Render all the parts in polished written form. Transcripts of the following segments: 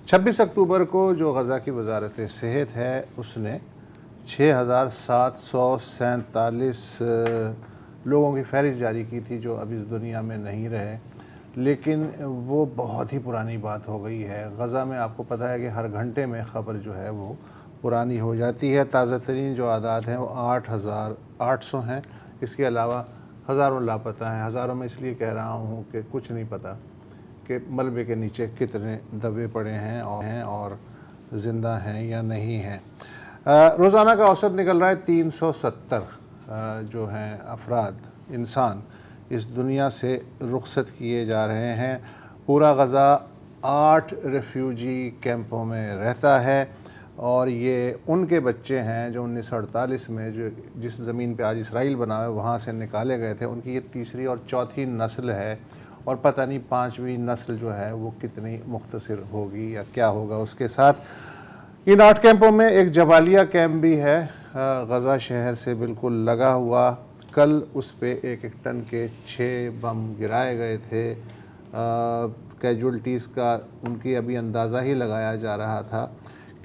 26 अक्टूबर को जो गज़ा की वजारत सेहत है उसने 6747 लोगों की फहरिस्त जारी की थी जो अब इस दुनिया में नहीं रहे, लेकिन वो बहुत ही पुरानी बात हो गई है। गज़ा में आपको पता है कि हर घंटे में ख़बर जो है वो पुरानी हो जाती है। ताज़ा तरीन जो आदाद हैं वो 8800 हैं। इसके अलावा हज़ारों लापता हैं। हज़ारों में इसलिए कह रहा हूँ कि कुछ नहीं पता कि मलबे के नीचे कितने दबे पड़े हैं और ज़िंदा हैं या नहीं हैं। रोज़ाना का औसत निकल रहा है 370 जो हैं अफराद इंसान इस दुनिया से रुखसत किए जा रहे हैं। पूरा गज़ा 8 रेफ्यूजी कैंपों में रहता है और ये उनके बच्चे हैं जो 1948 में जो जिस ज़मीन पे आज इसराइल बना है वहाँ से निकाले गए थे। उनकी ये तीसरी और चौथी नस्ल है और पता नहीं 5वीं नस्ल जो है वो कितनी मुख्तसर होगी या क्या होगा उसके साथ। इन 8 कैंपों में एक जबालिया कैंप भी है गज़ा शहर से बिल्कुल लगा हुआ। कल उस पे एक टन के 6 बम गिराए गए थे। कैजुअल्टीज़ का उनकी अभी अंदाज़ा ही लगाया जा रहा था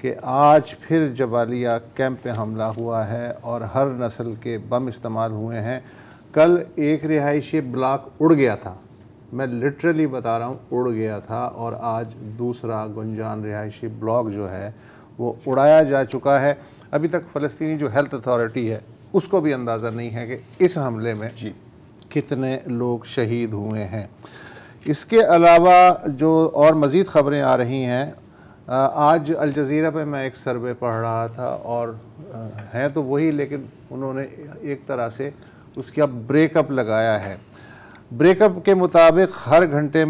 कि आज फिर जबालिया कैंप पे हमला हुआ है और हर नस्ल के बम इस्तेमाल हुए हैं। कल एक रिहायशी ब्लॉक उड़ गया था, मैं लिटरली बता रहा हूँ उड़ गया था, और आज दूसरा गुंजान रिहायशी ब्लॉक जो है वो उड़ाया जा चुका है। अभी तक फ़लस्तीनी जो हेल्थ अथॉरिटी है उसको भी अंदाज़ा नहीं है कि इस हमले में कितने लोग शहीद हुए हैं। इसके अलावा जो और मज़ीद ख़बरें आ रही हैं, आज अल जज़ीरा पे मैं एक सर्वे पढ़ रहा था और है तो वही, लेकिन उन्होंने एक तरह से उसका ब्रेकअप लगाया है। ब्रेकअप के मुताबिक हर एक घंटे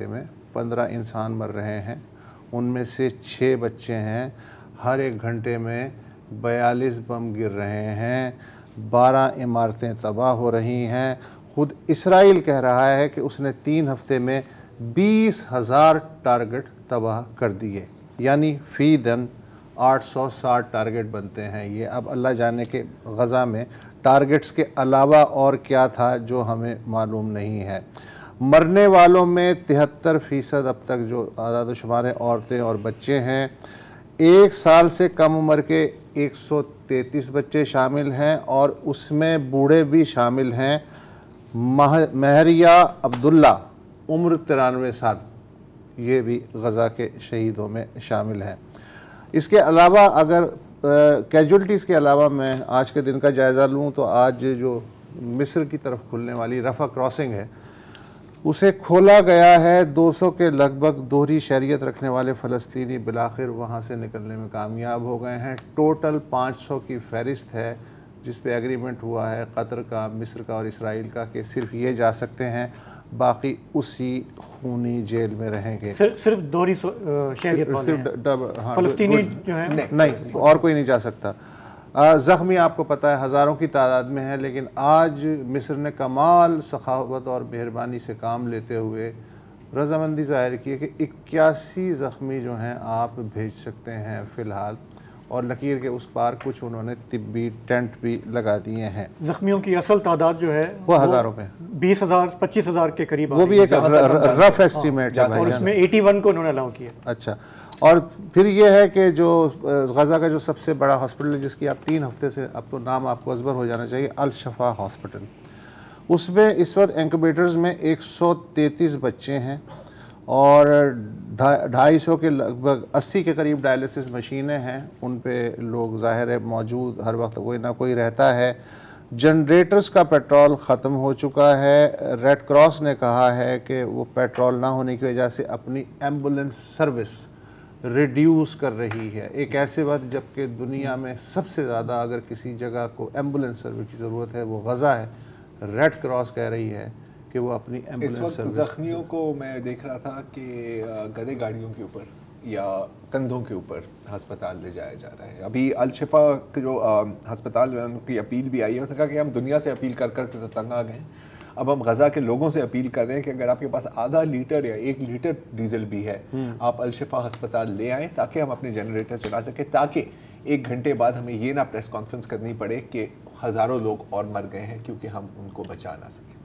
में 15 इंसान मर रहे हैं, उनमें से 6 बच्चे हैं। हर एक घंटे में 42 बम गिर रहे हैं, 12 इमारतें तबाह हो रही हैं। खुद इसराइल कह रहा है कि उसने 3 हफ्ते में 20,000 टारगेट तबाह कर दिए, यानी फ़ी दिन 860 टारगेट बनते हैं। ये अब अल्लाह जाने के गज़ा में टारगेट्स के अलावा और क्या था जो हमें मालूम नहीं है। मरने वालों में 73% अब तक जो आदाद शुमार औरतें और बच्चे हैं। 1 साल से कम उम्र के 133 बच्चे शामिल हैं और उसमें बूढ़े भी शामिल हैं। महरिया अब्दुल्ला उम्र 93 साल, ये भी गज़ा के शहीदों में शामिल हैं। इसके अलावा अगर कैजुअल्टीज़ के अलावा मैं आज के दिन का जायज़ा लूँ तो आज जो मिस्र की तरफ खुलने वाली रफ़ा क्रॉसिंग है उसे खोला गया है। 200 के लगभग दोहरी शरीयत रखने वाले फ़लस्तीनी बिलाखिर वहाँ से निकलने में कामयाब हो गए हैं। टोटल 500 की फहरिस्त है जिस पे एग्रीमेंट हुआ है कतर का, मिस्र का और इसराइल का कि सिर्फ ये जा सकते हैं, बाकी उसी खूनी जेल में रहेंगे। सिर्फ दोहरी शहरियत वाले हैं। फ़लस्तीनी जो है नहीं, और कोई नहीं जा सकता। ज़ख्मी आपको पता है हज़ारों की तादाद में है, लेकिन आज मिस्र ने कमाल सखावत और मेहरबानी से काम लेते हुए रज़ामंदी ज़ाहिर की है कि 81 ज़ख्मी जो हैं आप भेज सकते हैं फ़िलहाल, और लकीर के उस पार कुछ उन्होंने तिब्बी टेंट भी लगा दिए हैं। ज़ख्मियों की असल तादाद जो है वो हज़ारों में 20,000 25,000 के करीब, वो भी एक रफ एस्टीमेट है, और उसमें 81 को उन्होंने अलाउ किया। अच्छा, और फिर ये है कि जो गज़ा का जो सबसे बड़ा हॉस्पिटल है जिसकी आप 3 हफ्ते से, अब तो नाम आपको अज़बर हो जाना चाहिए, अल शफा हॉस्पिटल, उसमें इस वक्त इंक्यूबेटर्स में 133 बच्चे हैं और 250 के लगभग 80 के करीब डायलिसिस मशीनें हैं। उन पे लोग ज़ाहिर है मौजूद हर वक्त कोई ना कोई रहता है। जनरेटर्स का पेट्रोल ख़त्म हो चुका है। रेड क्रॉस ने कहा है कि वो पेट्रोल ना होने की वजह से अपनी एम्बुलेंस सर्विस रिड्यूस कर रही है। एक ऐसे वक्त जबकि दुनिया में सबसे ज़्यादा अगर किसी जगह को एम्बुलेंस सर्विस की ज़रूरत है वो गज़ा है, रेड क्रॉस कह रही है कि वो अपनी एम्बुलेंस सर्विस। ज़ख्मियों को मैं देख रहा था कि गधे गाड़ियों के ऊपर या कंधों के ऊपर हस्पताल ले जाया जा रहा है। अभी अल शिफा के जो हस्पताल में उनकी अपील भी आई है, उसने कहा कि हम दुनिया से अपील कर कर के तो तंग आ गए, अब हम गज़ा के लोगों से अपील कर रहे हैं कि अगर आपके पास आधा लीटर या 1 लीटर डीजल भी है आप अल शिफा हस्पताल ले आएँ ताकि हम अपने जनरेटर चला सकें, ताकि 1 घंटे बाद हमें ये ना प्रेस कॉन्फ्रेंस करनी पड़े कि हज़ारों लोग और मर गए हैं क्योंकि हम उनको बचा ना सकें।